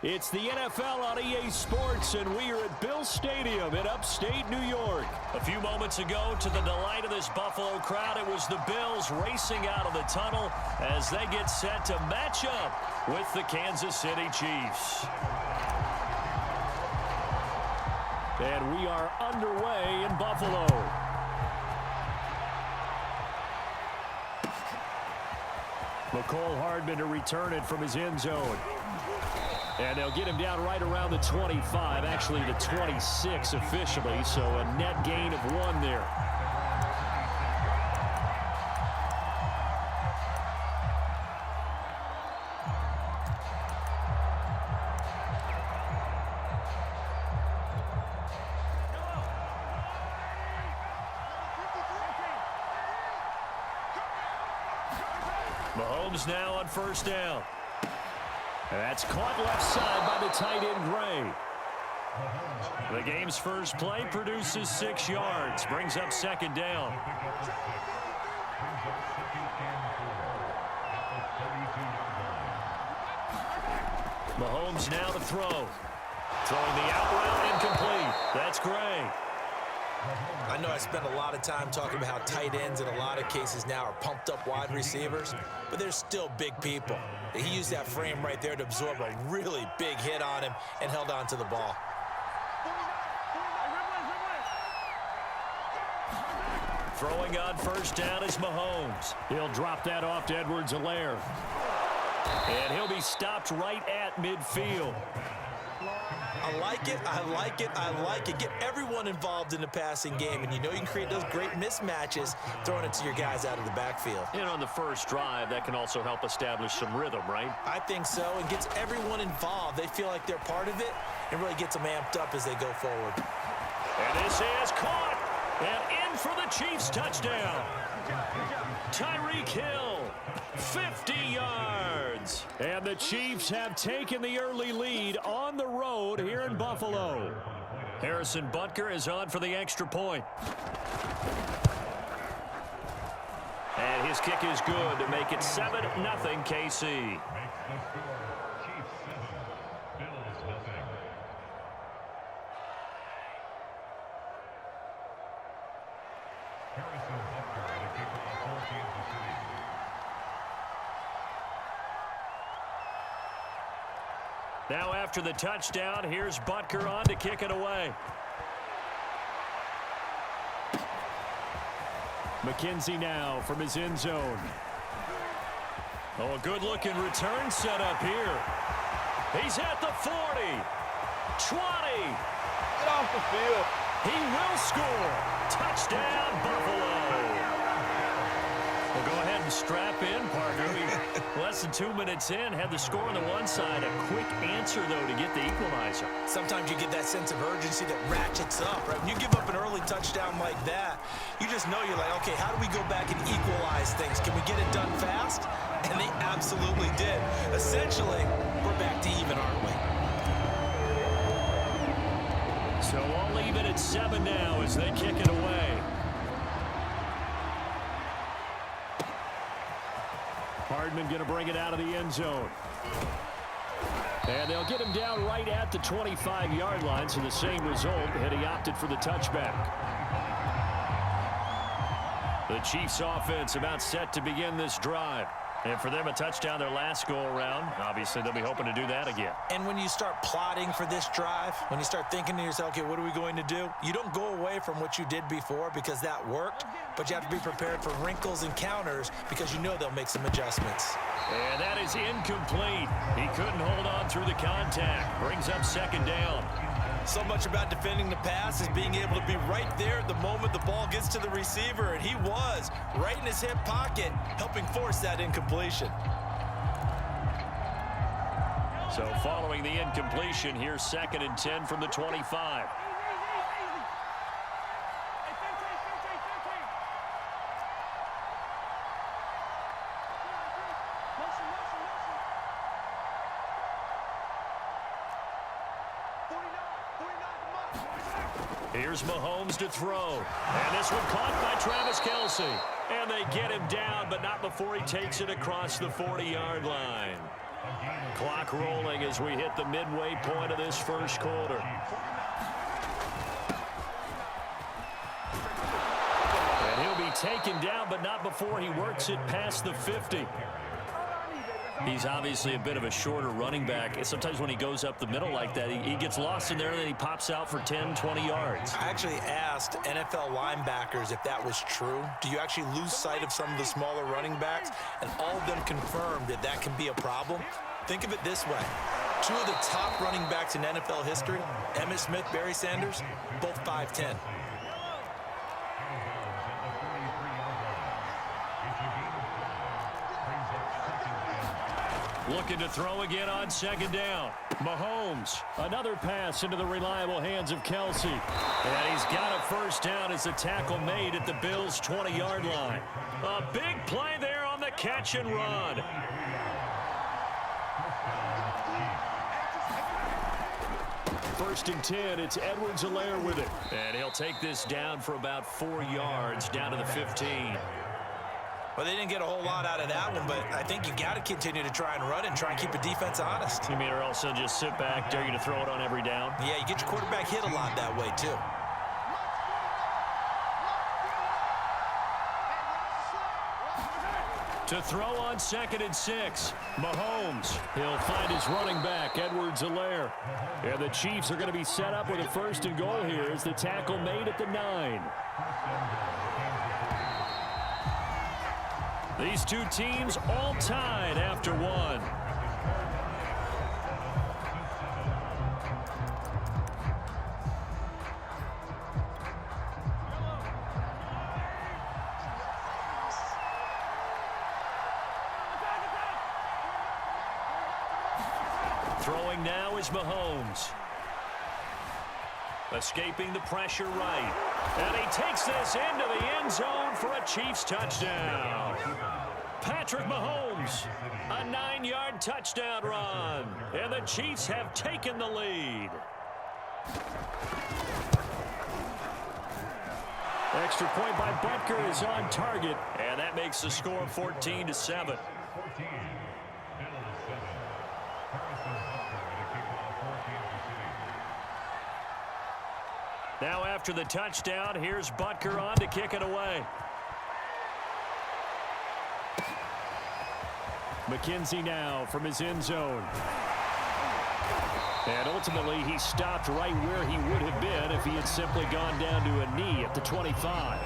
It's the NFL on EA Sports, and we are at Bill Stadium in upstate New York. A few moments ago, to the delight of this Buffalo crowd, it was the Bills racing out of the tunnel as they get set to match up with the Kansas City Chiefs. And we are underway in Buffalo. McCole Hardman to return it from his end zone. And they'll get him down right around the 25, actually the 26 officially, so a net gain of 1 there. Mahomes now on first down. That's caught left side by the tight end, Gray. The game's first play produces 6 yards. Brings up second down. Mahomes now to throw. Throwing the out route incomplete. That's Gray. I know I spent a lot of time talking about how tight ends in a lot of cases now are pumped up wide receivers, but they're still big people. He used that frame right there to absorb a really big hit on him and held on to the ball. Throwing on first down is Mahomes. He'll drop that off to Edwards-Helaire. And he'll be stopped right at midfield. I like it, I like it, I like it. Get everyone involved in the passing game, and you know you can create those great mismatches throwing it to your guys out of the backfield. And on the first drive, that can also help establish some rhythm, right? I think so, and gets everyone involved. They feel like they're part of it, and really gets them amped up as they go forward. And this is caught, and in for the Chiefs touchdown. Tyreek Hill, 50 yards. And the Chiefs have taken the early lead on the road here in Buffalo. Harrison Butker is on for the extra point. And his kick is good to make it 7-0 KC. Now after the touchdown, here's Butker on to kick it away. McKenzie now from his end zone. Oh, a good-looking return set up here. He's at the 40, 20. Get off the field. He will score. Touchdown, Buffalo. We'll go ahead and strap in, partner. Less than 2 minutes in, had the score on the one side. A quick answer, though, to get the equalizer. Sometimes you get that sense of urgency that ratchets up, right? When you give up an early touchdown like that, you just know you're like, okay, how do we go back and equalize things? Can we get it done fast? And they absolutely did. Essentially, we're back to even, aren't we? So all even at 7 now as they kick it away. Hardman going to bring it out of the end zone. And they'll get him down right at the 25-yard line, so the same result had he opted for the touchback. The Chiefs offense about set to begin this drive. And for them, a touchdown their last go-around. Obviously, they'll be hoping to do that again. And when you start plotting for this drive, when you start thinking to yourself, okay, what are we going to do? You don't go away from what you did before because that worked, but you have to be prepared for wrinkles and counters because you know they'll make some adjustments. And that is incomplete. He couldn't hold on through the contact. Brings up second down. So much about defending the pass is being able to be right there at the moment the ball gets to the receiver, and he was right in his hip pocket, helping force that incompletion. So following the incompletion, here's 2nd and 10 from the 25. Here's Mahomes to throw. And this one caught by Travis Kelce. And they get him down, but not before he takes it across the 40-yard line. Clock rolling as we hit the midway point of this first quarter. And he'll be taken down, but not before he works it past the 50. He's obviously a bit of a shorter running back. Sometimes when he goes up the middle like that, he gets lost in there, and then he pops out for 10, 20 yards. I actually asked NFL linebackers if that was true. Do you actually lose sight of some of the smaller running backs? And all of them confirmed that that can be a problem. Think of it this way. Two of the top running backs in NFL history, Emmitt Smith, Barry Sanders, both 5'10". Looking to throw again on second down. Mahomes, another pass into the reliable hands of Kelsey. And he's got a first down as the tackle made at the Bills' 20-yard line. A big play there on the catch and run. First and 10, it's Edwards-Helaire with it. And he'll take this down for about 4 yards, down to the 15. Well, they didn't get a whole lot out of that one, but I think you got to continue to try and run and try and keep the defense honest. You mean, or else they'll just sit back, dare you to throw it on every down? Yeah, you get your quarterback hit a lot that way, too. To throw on second and 6, Mahomes. He'll find his running back, Edwards-Helaire. And the Chiefs are going to be set up with a first and goal here as the tackle made at the 9. These two teams all tied after one. Throwing now is Mahomes. Escaping the pressure right. And he takes this into the end zone for a Chiefs touchdown. Patrick Mahomes, a 9-yard touchdown run. And the Chiefs have taken the lead. Extra point by Butker is on target. And that makes the score 14-7. Now after the touchdown, here's Butker on to kick it away. McKenzie now from his end zone. And ultimately, he stopped right where he would have been if he had simply gone down to a knee at the 25.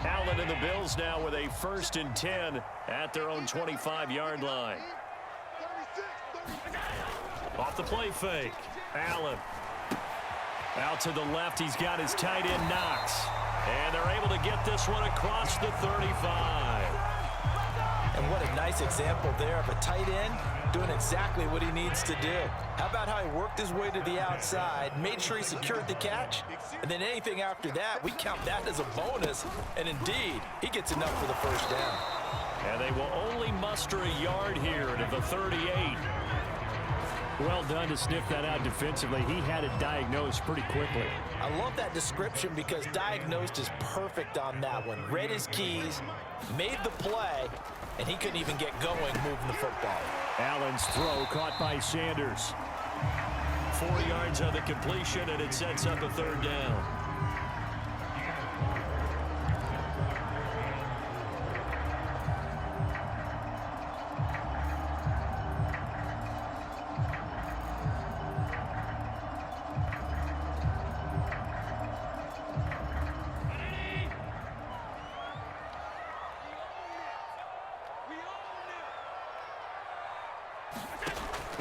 Allen and the Bills now with a first and 10 at their own 25-yard line. Off the play fake. Allen. Out to the left. He's got his tight end, Knox. And they're able to get this one across the 35. And what a nice example there of a tight end doing exactly what he needs to do. How about how he worked his way to the outside, made sure he secured the catch, and then anything after that, we count that as a bonus. And indeed, he gets enough for the first down. And they will only muster a yard here to the 38. Well done to sniff that out defensively. He had it diagnosed pretty quickly. I love that description because diagnosed is perfect on that one. Read his keys, made the play, and he couldn't even get going moving the football. Allen's throw caught by Sanders. 4 yards on the completion, and it sets up a third down.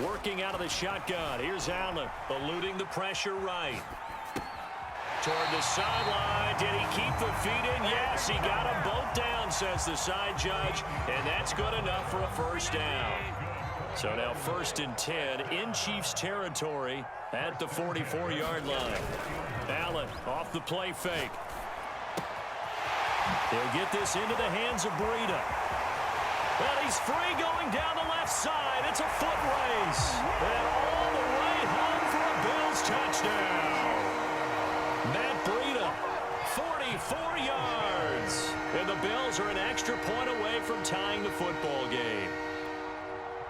Working out of the shotgun. Here's Allen, eluding the pressure right. Toward the sideline. Did he keep the feet in? Yes, he got them both down, says the side judge. And that's good enough for a first down. So now first and 10 in Chiefs territory at the 44-yard line. Allen off the play fake. He'll get this into the hands of Breida. Well, he's free going down the left side. It's a foot race. And all the way home for a Bills touchdown. Matt Breida 44 yards. And the Bills are an extra point away from tying the football game.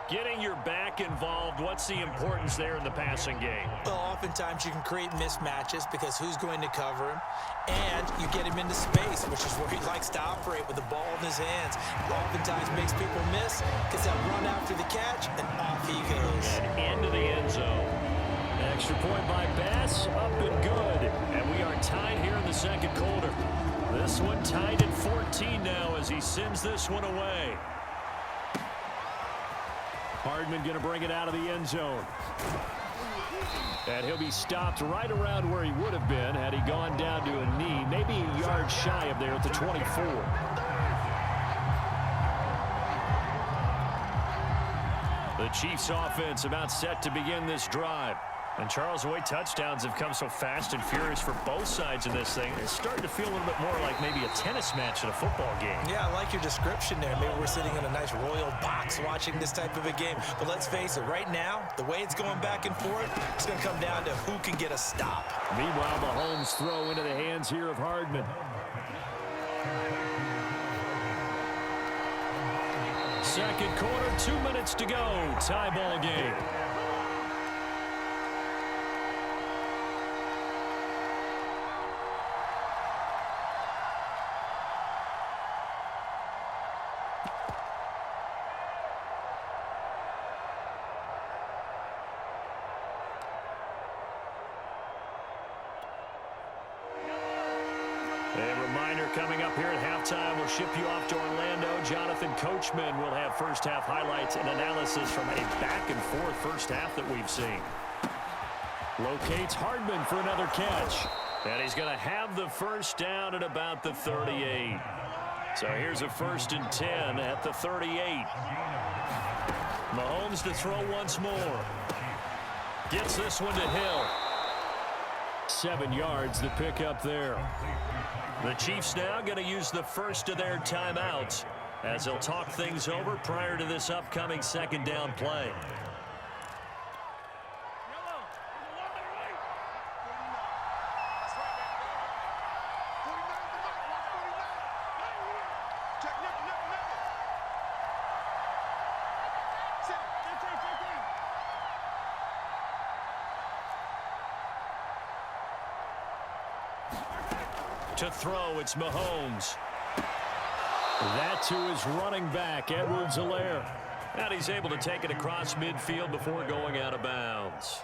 Getting your back involved, what's the importance there in the passing game? Well, oftentimes you can create mismatches because who's going to cover him? And you get him into space, which is where he likes to operate with the ball in his hands. Oftentimes makes people miss, gets that run after the catch, and off he goes. And into the end zone. Extra point by Bass, up and good. And we are tied here in the second quarter. This one tied at 14 now as he sends this one away. Hardman going to bring it out of the end zone. And he'll be stopped right around where he would have been had he gone down to a knee, maybe a yard shy of there at the 24. The Chiefs offense about set to begin this drive. And Charles, the way touchdowns have come so fast and furious for both sides of this thing, it's starting to feel a little bit more like maybe a tennis match in a football game. Yeah, I like your description there. Maybe we're sitting in a nice royal box watching this type of a game. But let's face it, right now, the way it's going back and forth, it's going to come down to who can get a stop. Meanwhile, Mahomes throw into the hands here of Hardman. Second quarter, 2 minutes to go. Tie ball game. A reminder coming up here at halftime, we'll ship you off to Orlando. Jonathan Coachman will have first half highlights and analysis from a back-and-forth first half that we've seen. Locates Hardman for another catch. And he's going to have the first down at about the 38. So here's a 1st and 10 at the 38. Mahomes to throw once more. Gets this one to Hill. 7 yards the pickup there. The Chiefs now going to use the first of their timeouts as they'll talk things over prior to this upcoming second down play. To throw, it's Mahomes. That to his running back, Edwards-Helaire. And he's able to take it across midfield before going out of bounds.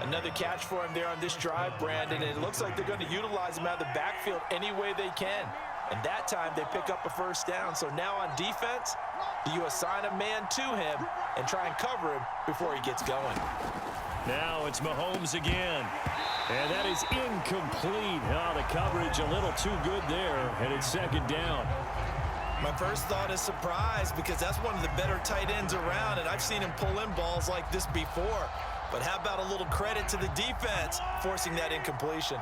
Another catch for him there on this drive, Brandon. And it looks like they're going to utilize him out of the backfield any way they can. And that time they pick up a first down. So now on defense, you assign a man to him and try and cover him before he gets going. Now it's Mahomes again. And that is incomplete. Oh, the coverage a little too good there. And it's second down. My first thought is surprise because that's one of the better tight ends around, and I've seen him pull in balls like this before. But how about a little credit to the defense forcing that incompletion?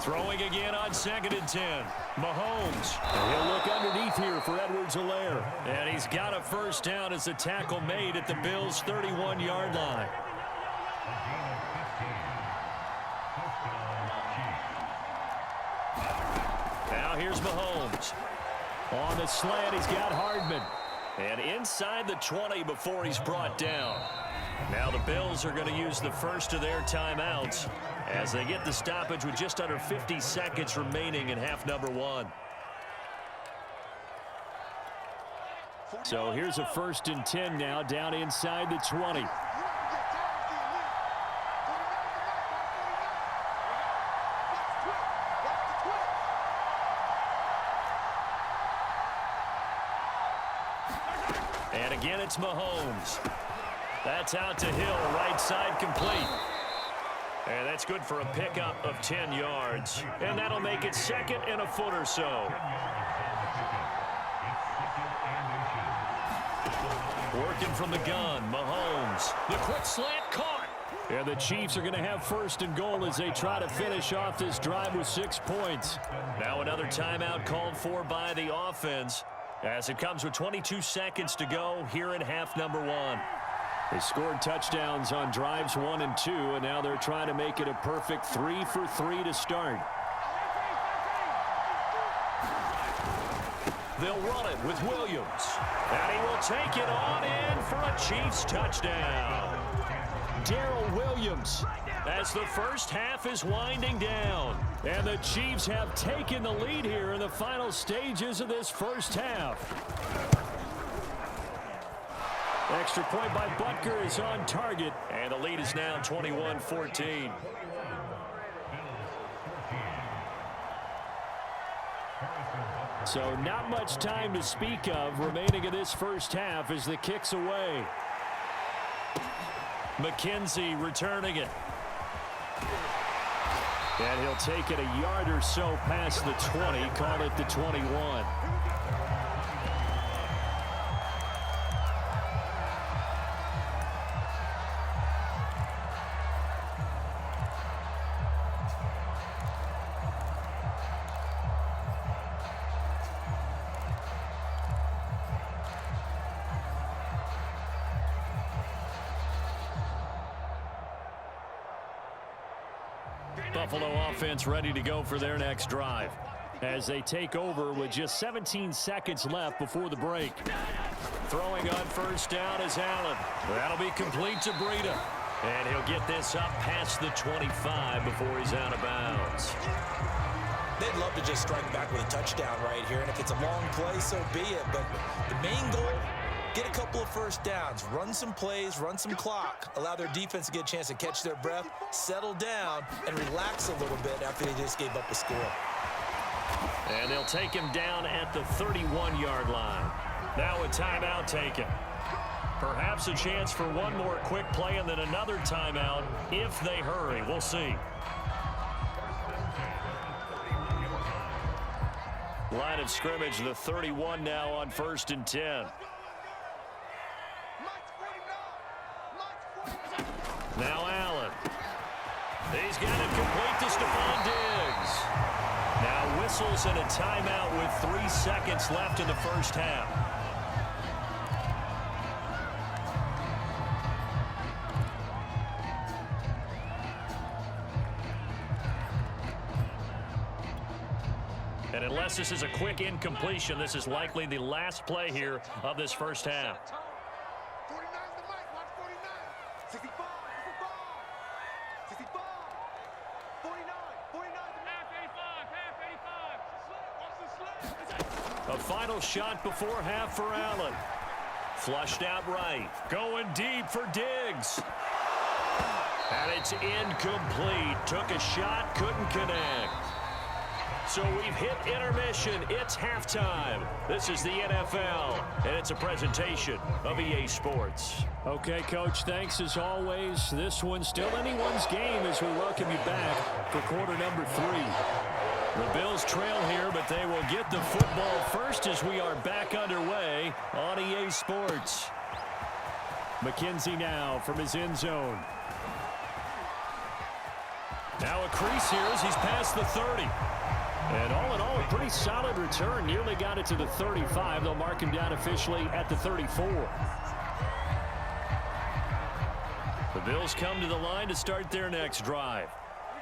Throwing again on 2nd and 10. Mahomes. He'll look underneath here for Edwards-Helaire. And he's got a first down as the tackle made at the Bills' 31-yard line. Now here's Mahomes. On the slant, he's got Hardman. And inside the 20 before he's brought down. Now the Bills are going to use the first of their timeouts as they get the stoppage with just under 50 seconds remaining in half number 1. So here's a 1st and 10 now down inside the 20. And again, it's Mahomes. That's out to Hill, right side complete. And that's good for a pickup of 10 yards. And that'll make it 2nd and a foot or so. Working from the gun, Mahomes. The quick slant caught. And the Chiefs are going to have 1st and goal as they try to finish off this drive with 6 points. Now another timeout called for by the offense as it comes with 22 seconds to go here in half number 1. They scored touchdowns on drives 1 and 2, and now they're trying to make it a perfect 3 for 3 to start. They'll run it with Williams. And he will take it on in for a Chiefs touchdown. Darrell Williams as the first half is winding down. And the Chiefs have taken the lead here in the final stages of this first half. Extra point by Butker is on target. And the lead is now 21-14. So not much time to speak of remaining in this first half as the kick's away. McKenzie returning it. And he'll take it a yard or so past the 20, call it the 21. Buffalo offense ready to go for their next drive as they take over with just 17 seconds left before the break. Throwing on first down is Allen. That'll be complete to Breida. And he'll get this up past the 25 before he's out of bounds. They'd love to just strike back with a touchdown right here, and if it's a long play, so be it. But the main goal, get a couple of first downs, run some plays, run some clock, allow their defense to get a chance to catch their breath, settle down, and relax a little bit after they just gave up a score. And they'll take him down at the 31-yard line. Now a timeout taken. Perhaps a chance for one more quick play and then another timeout if they hurry. We'll see. Line of scrimmage, the 31 now on 1st and 10. Now Allen. He's got it complete to Stephon Diggs. Now whistles and a timeout with 3 seconds left in the first half. And unless this is a quick incompletion, this is likely the last play here of this first half. 49's the mic, watch 49. 65, 65, 49, 49 A final shot before half for Allen. Flushed out right. Going deep for Diggs. And it's incomplete. Took a shot, couldn't connect. So we've hit intermission. It's halftime. This is the NFL, and it's a presentation of EA Sports. Okay, Coach, thanks as always. This one's still anyone's game as we welcome you back for quarter number 3. The Bills trail here, but they will get the football first as we are back underway on EA Sports. McKenzie now from his end zone. Now a crease here as he's past the 30. And all in all, a pretty solid return. Nearly got it to the 35. They'll mark him down officially at the 34. The Bills come to the line to start their next drive.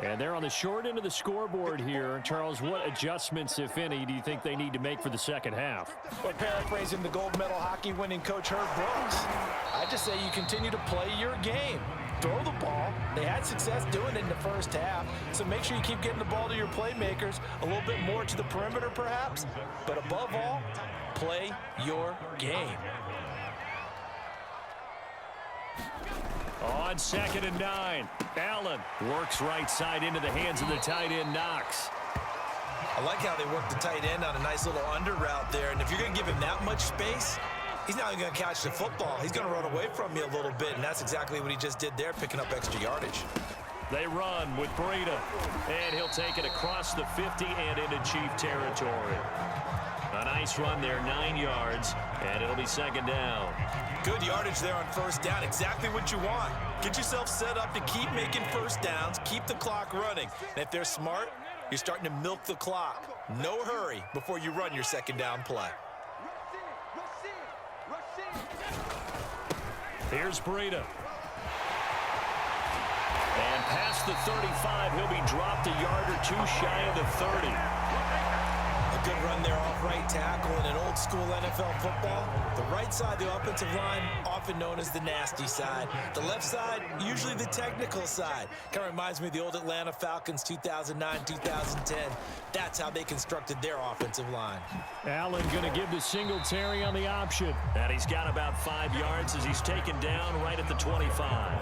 And they're on the short end of the scoreboard here. Charles, what adjustments, if any, do you think they need to make for the second half? Well, paraphrasing the gold medal hockey winning coach Herb Brooks, I just say you continue to play your game. Throw the ball. They had success doing it in the first half, so make sure you keep getting the ball to your playmakers, a little bit more to the perimeter perhaps, but above all, play your game. On 2nd and 9, Allen works right side into the hands of the tight end Knox. I like how they work the tight end on a nice little under route there, and if you're going to give him that much space, he's not even going to catch the football. He's going to run away from you a little bit, and that's exactly what he just did there, picking up extra yardage. They run with Breida, and he'll take it across the 50 and into Chief territory. A nice run there, 9 yards, and it'll be 2nd down. Good yardage there on first down, exactly what you want. Get yourself set up to keep making first downs, keep the clock running. And if they're smart, you're starting to milk the clock. No hurry before you run your 2nd down play. Here's Breida. And past the 35, he'll be dropped a yard or two shy of the 30. A good run there off right tackle in an old school NFL football. The right side, the offensive line, often known as the nasty side. The left side, usually the technical side. Kind of reminds me of the old Atlanta Falcons 2009, 2010. That's how they constructed their offensive line. Allen going to give the Singletary on the option. And he's got about 5 yards as he's taken down right at the 25.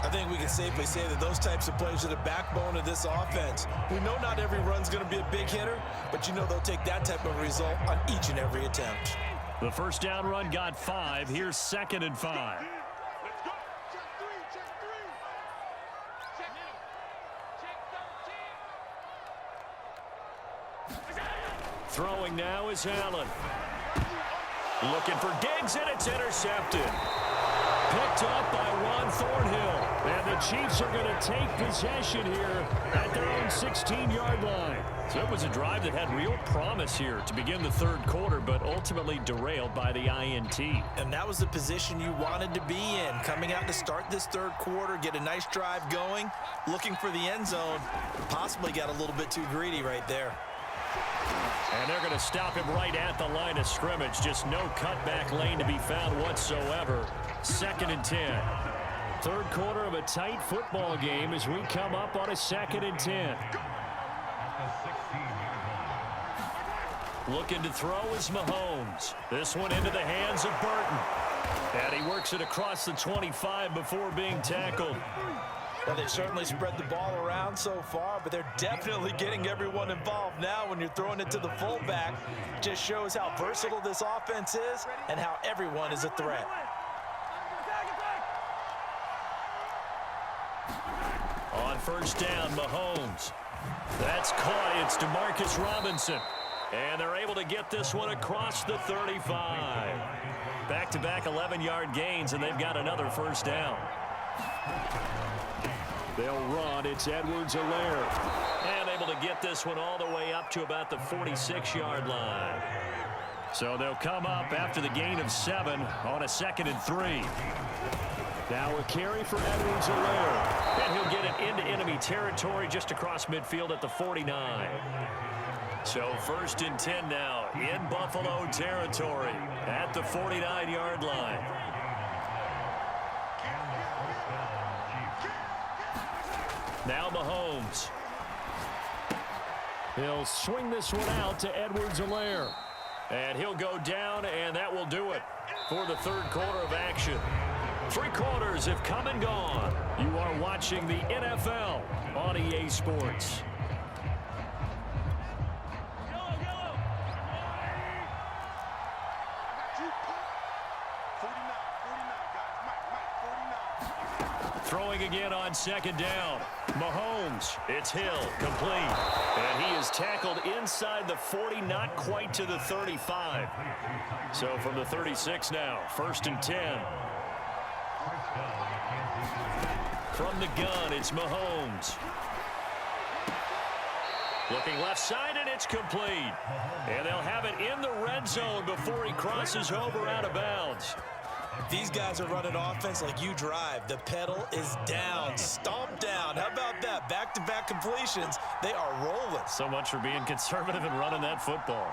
I think we can safely say that those types of plays are the backbone of this offense. We know not every run's going to be a big hitter, but you know they'll take that type of result on each and every attempt. The first down run got 5. Here's 2nd and 5. Let's go. Check three. Check 13. Throwing now is Allen. Looking for Diggs, and it's intercepted. Picked up by Juan Thornhill. And the Chiefs are going to take possession here at their own 16-yard line. So it was a drive that had real promise here to begin the third quarter, but ultimately derailed by the INT. And that was the position you wanted to be in. Coming out to start this third quarter, get a nice drive going, looking for the end zone. Possibly got a little bit too greedy right there. And they're going to stop him right at the line of scrimmage. Just no cutback lane to be found whatsoever. 2nd and 10. Third quarter of a tight football game as we come up on a 2nd and 10. Looking to throw is Mahomes. This one into the hands of Burton. And he works it across the 25 before being tackled. Well, they certainly spread the ball around so far, but they're definitely getting everyone involved now when you're throwing it to the fullback. Just shows how versatile this offense is and how everyone is a threat. On first down, Mahomes. That's caught. It's DeMarcus Robinson. And they're able to get this one across the 35. Back-to-back 11-yard gains, and they've got another first down. They'll run. It's Edwards-Helaire. And able to get this one all the way up to about the 46-yard line. So they'll come up after the gain of 7 on a 2nd and 3. Now a carry for Edwards-Helaire. And he'll get it into enemy territory just across midfield at the 49. So 1st and 10 now in Buffalo territory at the 49-yard line. Now Mahomes. He'll swing this one out to Edwards-Helaire. And he'll go down, and that will do it for the third quarter of action. 3 quarters have come and gone. You are watching the NFL on EA Sports. Throwing again on 2nd down. Mahomes, it's Hill, complete. And he is tackled inside the 40, not quite to the 35. So from the 36 now, 1st and 10. From the gun, it's Mahomes. Looking left side, and it's complete. And they'll have it in the red zone before he crosses over out of bounds. These guys are running offense like you drive. The pedal is down, stomped down. How about that? Back-to-back completions. They are rolling. So much for being conservative and running that football.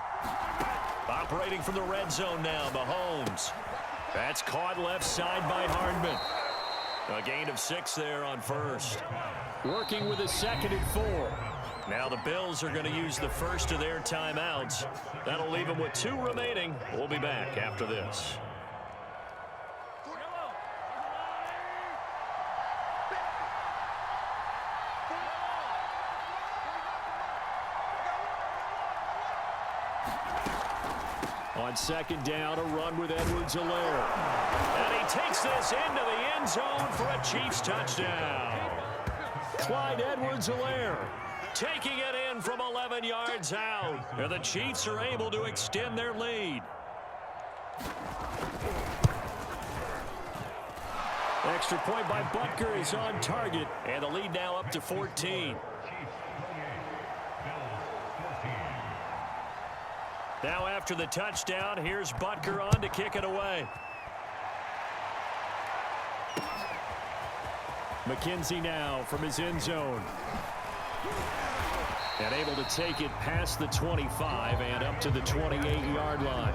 Operating from the red zone now, Mahomes. That's caught left side by Hardman. A gain of 6 there on first. Working with a 2nd and 4. Now the Bills are going to use the first of their timeouts. That'll leave them with 2 remaining. We'll be back after this. On 2nd down, a run with Edwards-Helaire. And he takes this into the end zone for a Chiefs touchdown. Clyde Edwards-Helaire taking it in from 11 yards out. And the Chiefs are able to extend their lead. Extra point by Butker is on target. And the lead now up to 14. Now after the touchdown, here's Butker on to kick it away. McKenzie now from his end zone. And able to take it past the 25 and up to the 28-yard line.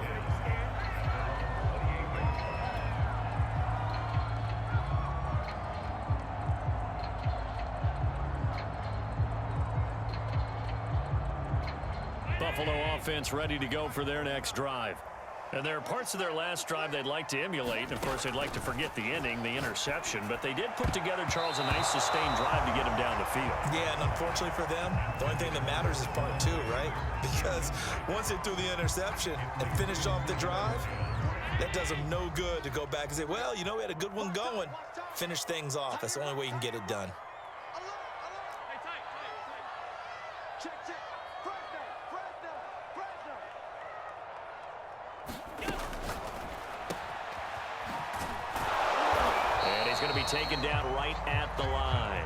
Buffalo offense ready to go for their next drive. And there are parts of their last drive they'd like to emulate. And, of course, they'd like to forget the ending, the interception. But they did put together, Charles, a nice sustained drive to get him down the field. Yeah, and unfortunately for them, the only thing that matters is part two, right? Because once they threw the interception and finished off the drive, that does them no good to go back and say, well, you know, we had a good one going. Finish things off. That's the only way you can get it done. Going to be taken down right at the line.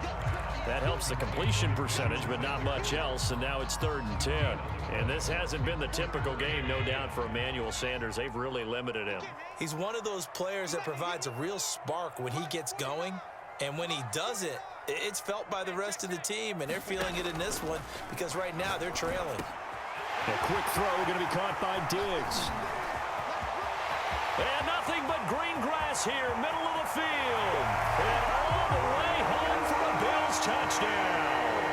That helps the completion percentage, but not much else, and now it's 3rd and 10. And this hasn't been the typical game, no doubt, for Emmanuel Sanders. They've really limited him. He's one of those players that provides a real spark when he gets going, and when he does it, it's felt by the rest of the team, and they're feeling it in this one because right now they're trailing. A quick throw going to be caught by Diggs. And nothing but green grass here, middle of the field. And all the way home for a Bills touchdown.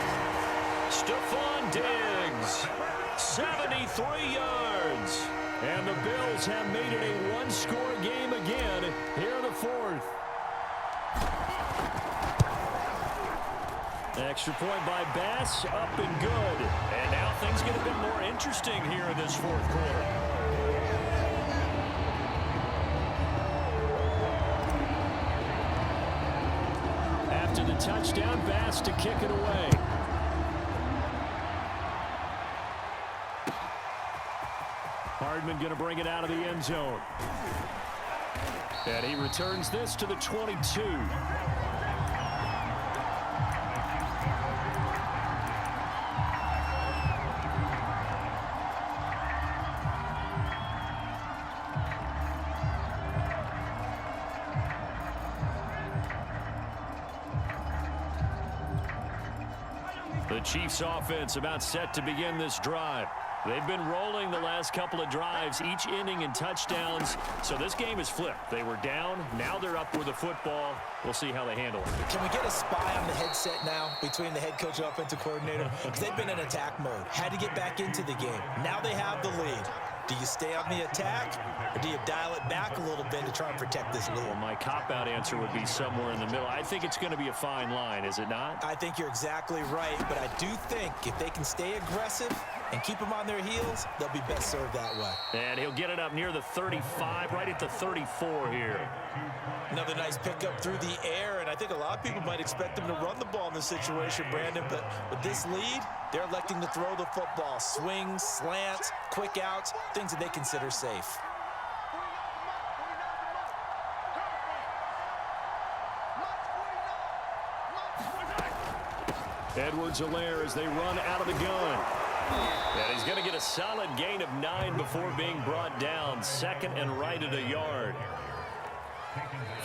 Stephon Diggs, 73 yards. And the Bills have made it a one-score game again here in the 4th. Extra point by Bass, up and good. And now things get a bit more interesting here in this 4th quarter. After the touchdown, Bass to kick it away. Hardman going to bring it out of the end zone. And he returns this to the 22. The Chiefs offense about set to begin this drive. They've been rolling the last couple of drives, each inning in touchdowns. So this game is flipped. They were down. Now they're up with the football. We'll see how they handle it. Can we get a spy on the headset now between the head coach and offensive coordinator? Because they've been in attack mode. Had to get back into the game. Now they have the lead. Do you stay on the attack, or do you dial it back a little bit to try and protect this lead? Well, my cop-out answer would be somewhere in the middle. I think it's going to be a fine line, is it not? I think you're exactly right, but I do think if they can stay aggressive and keep them on their heels, they'll be best served that way. And he'll get it up near the 35, right at the 34 here. Another nice pickup through the air, and I think a lot of people might expect them to run the ball in this situation, Brandon, but with this lead, they're electing to throw the football. Swings, slants, quick outs, things that they consider safe. Edwards-Helaire as they run out of the gun. And he's going to get a solid gain of 9 before being brought down. Second and right at a yard.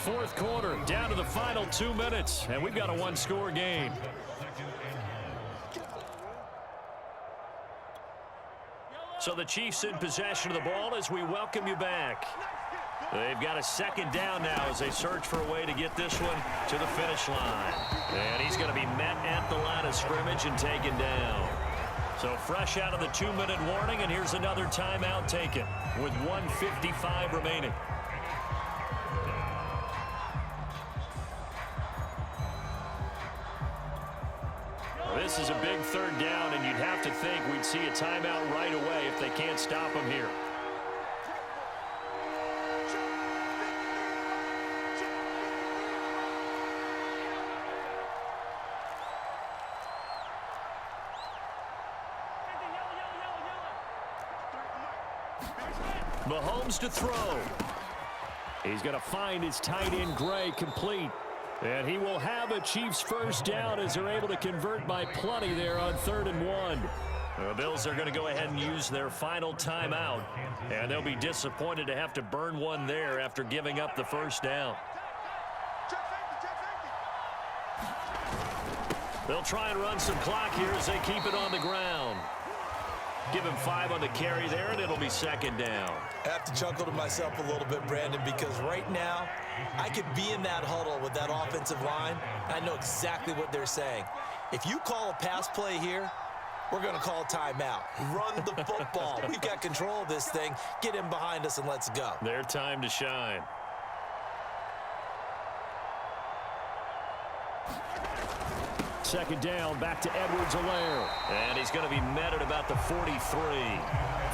4th quarter, down to the final 2 minutes, and we've got a one-score game. So the Chiefs in possession of the ball as we welcome you back. They've got a second down now as they search for a way to get this one to the finish line. And he's going to be met at the line of scrimmage and taken down. So fresh out of the 2-minute warning, and here's another timeout taken with 1:55 remaining. This is a big 3rd down, and you'd have to think we'd see a timeout right away if they can't stop him here. Mahomes to throw. He's going to find his tight end, Gray, complete. And he will have a Chiefs first down as they're able to convert by plenty there on 3rd and 1. The Bills are going to go ahead and use their final timeout. And they'll be disappointed to have to burn one there after giving up the first down. They'll try and run some clock here as they keep it on the ground. Give him 5 on the carry there, and it'll be second down. I have to chuckle to myself a little bit, Brandon, because right now I could be in that huddle with that offensive line. I know exactly what they're saying. If you call a pass play here, we're going to call a timeout. Run the football. We've got control of this thing. Get him behind us and let's go. Their time to shine. Second down, back to Edwards-Helaire. And he's going to be met at about the 43.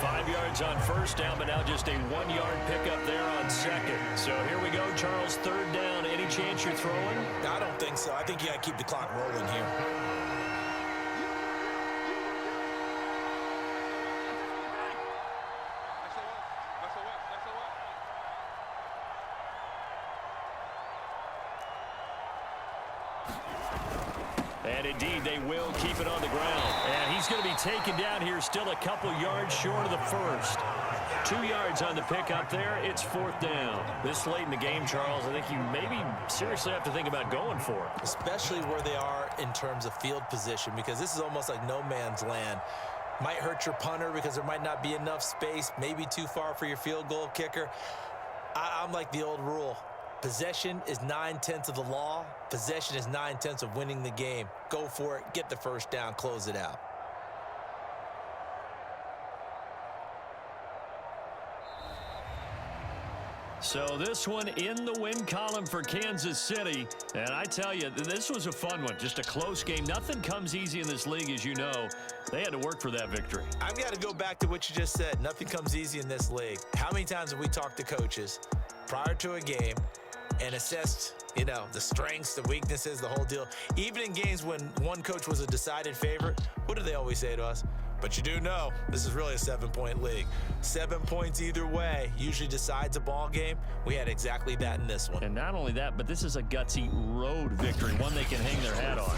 5 yards on first down, but now just a 1-yard pickup there on second. So here we go, Charles, third down. Any chance you're throwing? I don't think so. I think you got to keep the clock rolling here. And indeed, they will keep it on the ground. And he's going to be taken down here, still a couple yards short of the first. 2 yards on the pickup there. It's fourth down. This late in the game, Charles, I think you maybe seriously have to think about going for it. Especially where they are in terms of field position, because this is almost like no man's land. Might hurt your punter because there might not be enough space, maybe too far for your field goal kicker. I'm like the old rule. Possession is 9/10 of the law. Possession is 9/10 of winning the game. Go for it. Get the first down. Close it out. So this one in the win column for Kansas City. And I tell you, this was a fun one. Just a close game. Nothing comes easy in this league, as you know. They had to work for that victory. I've got to go back to what you just said. Nothing comes easy in this league. How many times have we talked to coaches prior to a game and assessed, you know, the strengths, the weaknesses, the whole deal? Even in games when one coach was a decided favorite, what do they always say to us? But you do know this is really a 7-point league. 7 points either way usually decides a ball game. We had exactly that in this one. And not only that, but this is a gutsy road victory, one they can hang their hat on.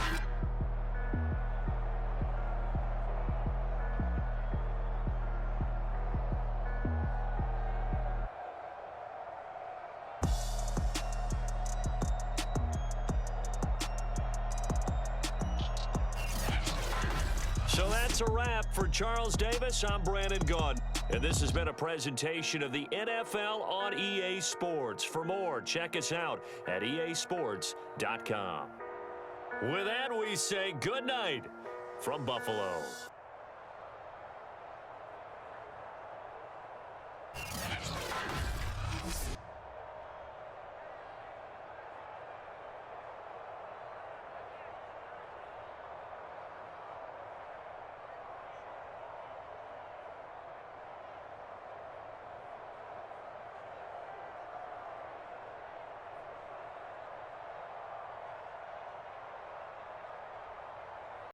So that's a wrap for Charles Davis. I'm Brandon Gaudin. And this has been a presentation of the NFL on EA Sports. For more, check us out at easports.com. With that, we say good night from Buffalo.